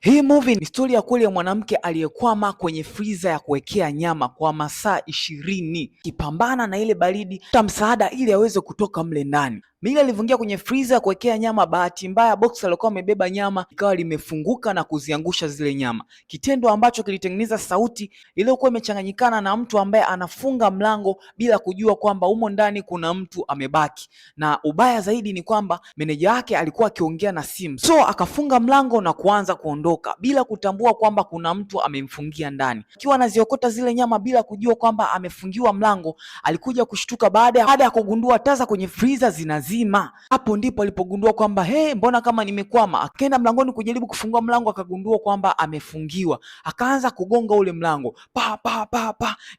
Hii movie ni story ya kweli ya mwanamke aliyekwama kwenye freezer ya kuwekea nyama kwa masaa 20 akipambana na ile baridi ta msaada ili aweze kutoka mle ndani. Mili alivyoingia kwenye freezer ya kuwekea nyama, bahati mbaya box alikuwa amebeba nyama ikawa limefunguka na kuziangusha zile nyama, kitendo ambacho kilitengeneza sauti iliyokuwa imechanganyikana na mtu ambaye anafunga mlango bila kujua kwamba humo ndani kuna mtu amebaki, na ubaya zaidi ni kwamba meneja wake alikuwa akiongea na simu, so akafunga mlango na kuanza kuondoka bila kutambua kwamba kuna mtu amemfungia ndani. Akiwa anaziokota zile nyama bila kujua kwamba amefungiwa mlango, alikuja kushtuka baada ya kugundua taa kwenye freezer zinazima. Hapo ndipo alipogundua kwamba mbona kama nimekwama. Akaenda mlangoni kujaribu kufungua mlango, akagundua kwamba amefungiwa. Akaanza kugonga ule mlango, pa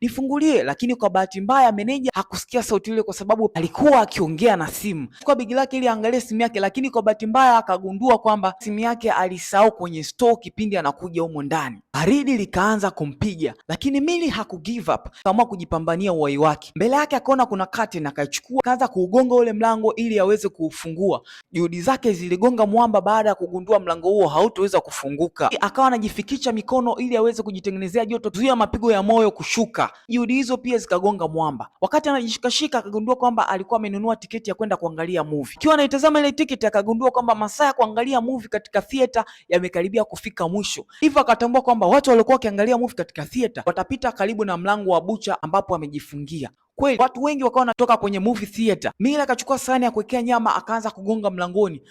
nifungulie, lakini kwa bahati mbaya meneja hakusikia sauti ile kwa sababu alikuwa akiongea na simu. Kwa begi lake ili angalie simu yake, lakini kwa bahati mbaya akagundua kwamba simu yake alisahau kwenye store kipindi anakuja humo ndani. Baridi likaanza kumpiga, lakini Milly hakugive up, akaamua kujipambania uhai wake. Mbele yake akaona kuna curtain, akaichukua akaanza kuugonga ule mlango ili aweze kuufungua. Juhudi zake ziligonga mwamba baada ya kugundua mlango huo hautoweza kufunguka. Akawa anajifikisha mikono ili aweze kujitengenezea joto, zuia mapigo ya moyo kushuka. Juhudi hizo pia zikagonga mwamba. Wakati anajishikashika akagundua kwamba alikuwa amenunua tiketi ya kwenda kuangalia movie. Akiwa anaitazama ile tiketi akagundua kwamba masaa ya kuangalia movie katika theater yamekaribia kufika mwisho. Hivyo akatambua kwamba watu waliokuwa wakiangalia movie katika theater watapita karibu na mlango wa bucha ambapo amejifungia. Kweli watu wengi wakawa wanatoka kwenye movie theater. Milly akachukua sahani ya kuwekea nyama akaanza kugonga mlangoni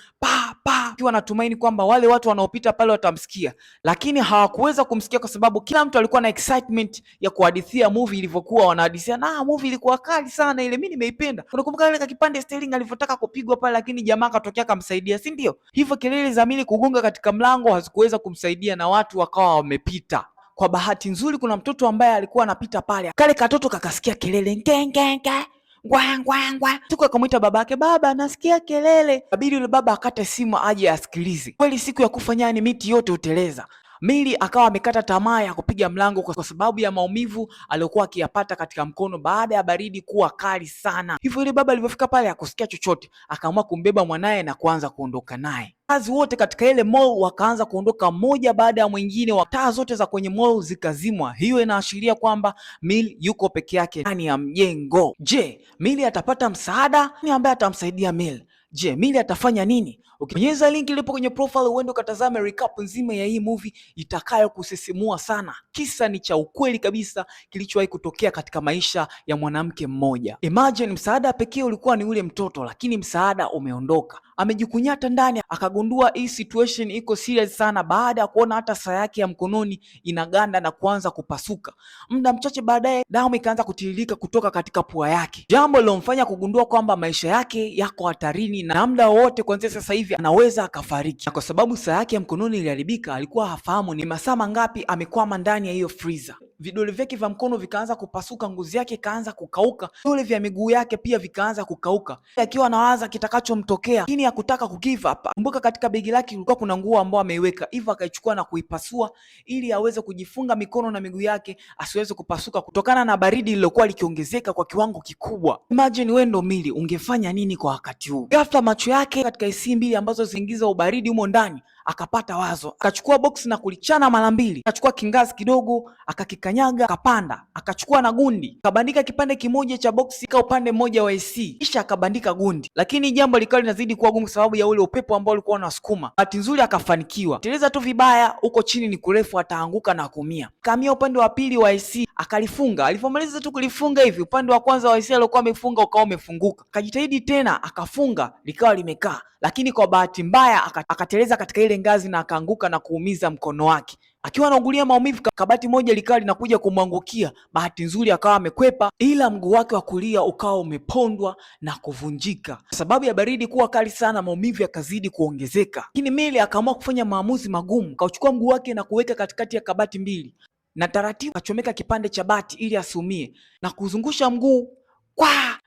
akiwa anatumaini kwamba wale watu wanaopita pale watamsikia, lakini hawakuweza kumsikia kwa sababu kila mtu alikuwa na excitement ya kuhadithia movie ilivyokuwa wanahadithia. Na movie ilikuwa kali sana ile, mimi nimeipenda. Unakumbuka ile kipande Sterling alivyotaka kupigwa pale, lakini jamaa akatokea akamsaidia, si ndio? Hivyo kelele za Milly kugonga katika mlango hazikuweza kumsaidia na watu wakawa wamepita. Kwa bahati nzuri kuna mtoto ambaye alikuwa anapita pale, kale katoto kakasikia kelele ngengenge ngwangwangwa, tuko akamwita babake, baba nasikia kelele. Abidi yule baba akate simu aje asikilize. Kweli siku ya kufa nyani miti yote huteleza. Milly akawa amekata tamaa ya kupiga mlango kwa sababu ya maumivu aliyokuwa akiyapata katika mkono baada ya baridi kuwa kali sana. Hivyo yule baba alivyofika pale hakusikia chochote, akaamua kumbeba mwanaye na kuanza kuondoka naye. Kazi wote katika ile mall wakaanza kuondoka mmoja baada ya mwingine, taa zote za kwenye mall zikazimwa. Hiyo inaashiria kwamba Milly yuko peke yake ndani ya mjengo. Je, Milly atapata msaada? Ni ambaye atamsaidia Milly? Je, Milly atafanya nini? Ukibonyeza link ilipo kwenye profile uende ukatazame recap nzima ya hii movie itakayo kusisimua sana. Kisa ni cha ukweli kabisa kilichowahi kutokea katika maisha ya mwanamke mmoja. Imagine msaada pekee ulikuwa ni ule mtoto, lakini msaada umeondoka. Amejikunyata ndani akagundua hii situation iko serious sana baada ya kuona hata saa yake ya mkononi inaganda na kuanza kupasuka. Muda mchache baadaye damu ikaanza kutiririka kutoka katika pua yake, jambo lilomfanya kugundua kwamba maisha yake yako hatarini na muda wowote kuanzia sasa hivi anaweza akafariki. Na kwa sababu saa yake ya mkononi iliharibika, alikuwa hafahamu ni masaa mangapi amekwama ndani ya hiyo freezer. Vidole vyake vya mkono vikaanza kupasuka, ngozi yake ikaanza kukauka, vidole vya miguu yake pia vikaanza kukauka, akiwa anawaza kitakachomtokea, lakini hakutaka kugive up. Kumbuka katika begi lake kulikuwa kuna nguo ambayo ameiweka, hivyo akaichukua na kuipasua ili aweze kujifunga mikono na miguu yake asiweze kupasuka kutokana na baridi lililokuwa likiongezeka kwa kiwango kikubwa. Imagine wewe ndo Milly, ungefanya nini kwa wakati huu? Ghafla macho yake katika AC mbili ambazo zinaingiza ubaridi humo ndani, akapata wazo, akachukua box na kulichana mara mbili, akachukua kingazi kidogo akakikanyaga, akapanda, akachukua na gundi, akabandika kipande kimoja cha box kwa upande mmoja wa AC, kisha akabandika gundi. Lakini jambo likawa linazidi kuwa gumu sababu ya ule upepo ambao ulikuwa unasukuma. Bahati nzuri akafanikiwa. Teleza tu vibaya, huko chini ni kurefu, ataanguka na kuumia. Kamia upande wa pili wa AC akalifunga. Alipomaliza tu kulifunga hivi, upande wa kwanza wa AC alikuwa amefunga ukawa umefunguka. Akajitahidi tena akafunga, likawa limekaa, lakini kwa bahati mbaya akateleza katika ile ngazi na akaanguka na kuumiza mkono wake. Akiwa anaugulia maumivu, kabati moja likawa linakuja kumwangukia. Bahati nzuri akawa amekwepa, ila mguu wake wa kulia ukawa umepondwa na kuvunjika. Kwa sababu ya baridi kuwa kali sana, maumivu yakazidi kuongezeka, lakini Milly akaamua kufanya maamuzi magumu. Kauchukua mguu wake na kuweka katikati ya kabati mbili na taratibu akachomeka kipande cha bati ili asiumie na kuzungusha mguu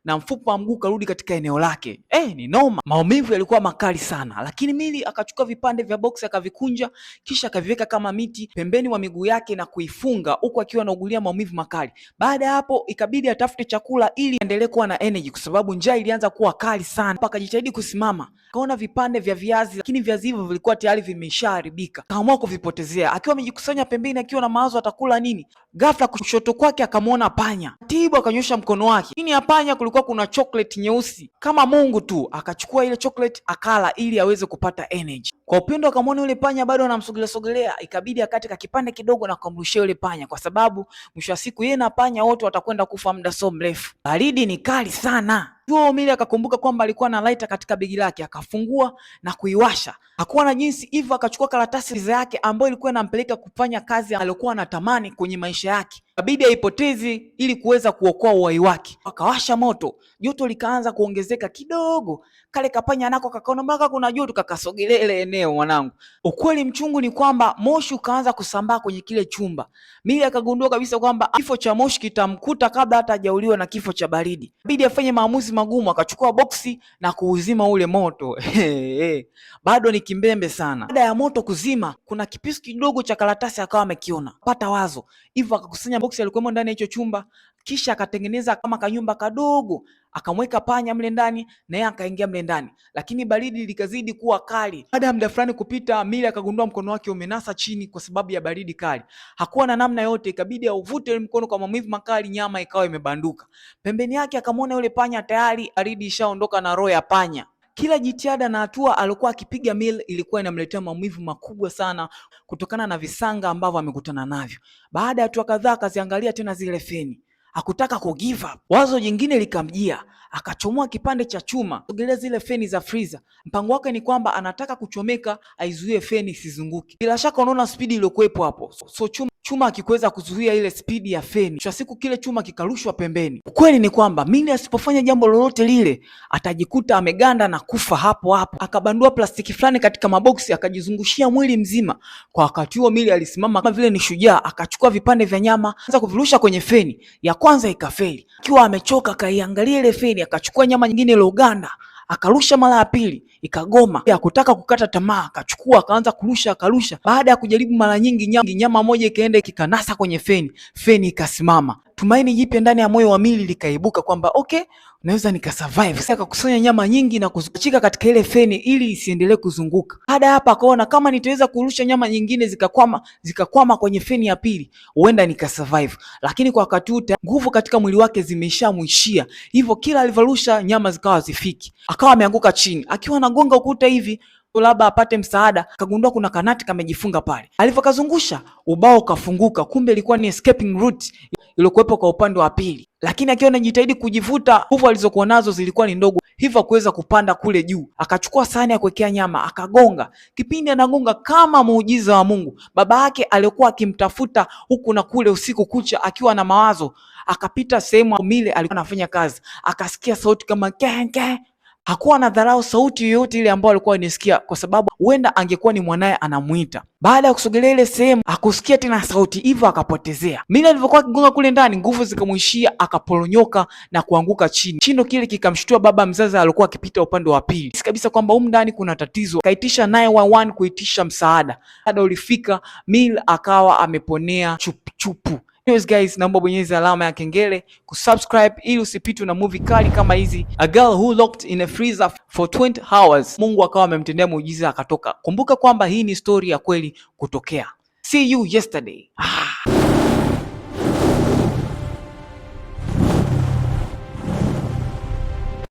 na mfupa wa mguu karudi katika eneo lake. Ni noma. Maumivu yalikuwa makali sana, lakini Milly akachukua vipande vya boksi akavikunja, kisha akaviweka kama miti pembeni mwa miguu yake na kuifunga, huku akiwa anaugulia maumivu makali. Baada ya hapo ikabidi atafute chakula ili aendelee kuwa na energy, kwa sababu njaa ilianza kuwa kali sana. Akajitahidi kusimama, kaona vipande vya viazi, lakini viazi hivyo vilikuwa tayari vimeshaharibika. Kaamua kuvipotezea. Akiwa amejikusanya pembeni, akiwa na mawazo atakula nini, ghafla kushoto kwake akamwona panya. Tibu akanyosha mkono wake. Chini ya panya kulikuwa kuna chocolate nyeusi kama Mungu tu. Akachukua ile chocolate akala ili aweze kupata energy. Kwa upendo akamwona yule panya bado anamsogelea, ikabidi akate kipande kidogo na kumrushia yule panya, kwa sababu mwisho wa siku yeye na panya wote watakwenda kufa muda so mrefu. Baridi ni kali sana. Milly akakumbuka kwamba alikuwa na lighter katika begi lake, akafungua na kuiwasha. Hakuwa na jinsi, hivyo akachukua karatasi yake ambayo ilikuwa inampeleka kufanya kazi aliyokuwa anatamani kwenye maisha yake. Ikabidi aipoteze ili kuweza kuokoa uhai wake. Akawasha moto, joto likaanza kuongezeka kidogo. Kale kapanya nako kakaona mpaka kuna joto, kakasogelea ile eneo. Mwanangu, ukweli mchungu ni kwamba moshi ukaanza kusambaa kwenye kile chumba. Milly akagundua kabisa kwamba kifo cha moshi kitamkuta kabla hata hajauliwa na kifo cha baridi. Ikabidi afanye maamuzi magumu, akachukua boksi na kuuzima ule moto. Bado ni kimbembe sana. Baada ya moto kuzima, kuna kipisu kidogo cha karatasi akawa amekiona. Pata wazo, hivyo akakusanya boksi alikuwemo ndani ya hicho chumba, kisha akatengeneza kama kanyumba kadogo, akamweka panya mle ndani na yeye akaingia mle ndani, lakini baridi likazidi kuwa kali. Baada ya muda fulani kupita, Milly akagundua mkono wake umenasa chini kwa sababu ya baridi kali. Hakuwa na namna yote, ikabidi auvute mkono kwa maumivu makali, nyama ikawa imebanduka. Pembeni yake akamwona yule panya tayari baridi ishaondoka na roho ya panya. Kila jitihada na hatua alikuwa akipiga Milly ilikuwa inamletea maumivu makubwa sana kutokana na visanga ambavyo amekutana navyo. Baada ya hatua kadhaa akaziangalia tena zile feni. Hakutaka ku give up. Wazo jingine likamjia, akachomoa kipande cha chuma, sogelea zile feni za freezer. Mpango wake ni kwamba anataka kuchomeka aizuie feni isizunguke. Bila shaka unaona spidi iliyokuwepo hapo. So chuma akikuweza kuzuia ile spidi ya feni, kwa siku kile chuma kikarushwa pembeni. Ukweli ni kwamba Milly asipofanya jambo lolote lile atajikuta ameganda na kufa hapo hapo. Akabandua plastiki fulani katika maboksi akajizungushia mwili mzima. Kwa wakati huo Milly alisimama kama vile ni shujaa, akachukua vipande vya nyama anza kuvirusha kwenye feni. Ya kwanza ikafeli. Akiwa amechoka akaiangalia ile feni, akachukua nyama nyingine ile uganda akarusha mara ya pili, ikagoma. Hakutaka kukata tamaa, akachukua akaanza kurusha, akarusha. Baada ya kujaribu mara nyingi, nyama moja ikaenda ikikanasa kwenye feni ikasimama. Tumaini jipya ndani ya moyo wa Milly likaibuka kwamba okay, naweza nikasurvive. Sasa akakusanya nyama nyingi na kuzipachika katika ile feni ili isiendelee kuzunguka. Baada ya hapa akaona kama nitaweza kurusha nyama nyingine zikakwama kwenye feni ya pili, huenda nikasurvive. Lakini kwa wakati huu nguvu katika mwili wake zimeshamwishia, hivyo kila alivyorusha nyama zikawa zifiki. Akawa ameanguka chini, akiwa anagonga ukuta hivi labda apate msaada, akagundua kuna kanati kamejifunga pale. Alivyokazungusha ubao ukafunguka, kumbe ilikuwa ni escaping route iliyokuwepo kwa upande wa pili. Lakini akiwa anajitahidi kujivuta, nguvu alizokuwa nazo zilikuwa ni ndogo, hivyo hakuweza kupanda kule juu. Akachukua sahani ya kuwekea nyama akagonga. Kipindi anagonga, kama muujiza wa Mungu, baba yake aliyokuwa akimtafuta huku na kule usiku kucha akiwa na mawazo, akapita sehemu Milly alikuwa anafanya kazi, akasikia sauti kama ke. Hakuwa na dharau sauti yoyote ile ambayo alikuwa anisikia, kwa sababu huenda angekuwa ni mwanae anamuita. Baada ya kusogelea ile sehemu akusikia tena sauti, hivyo akapotezea. Milly alivyokuwa akigonga kule ndani, nguvu zikamwishia, akaporonyoka na kuanguka chini. Chindo kile kikamshtua baba mzazi alikuwa akipita upande wa pili. Kabisa kwamba humu ndani kuna tatizo. Kaitisha 911 kuitisha msaada. Baada ulifika, Milly akawa ameponea chupu. Anyways guys, naomba bonyeza alama ya kengele kusubscribe ili usipitwe na movie kali kama hizi. A girl who locked in a freezer for 20 hours. Mungu akawa amemtendea muujiza akatoka. Kumbuka kwamba hii ni story ya kweli kutokea. See you yesterday.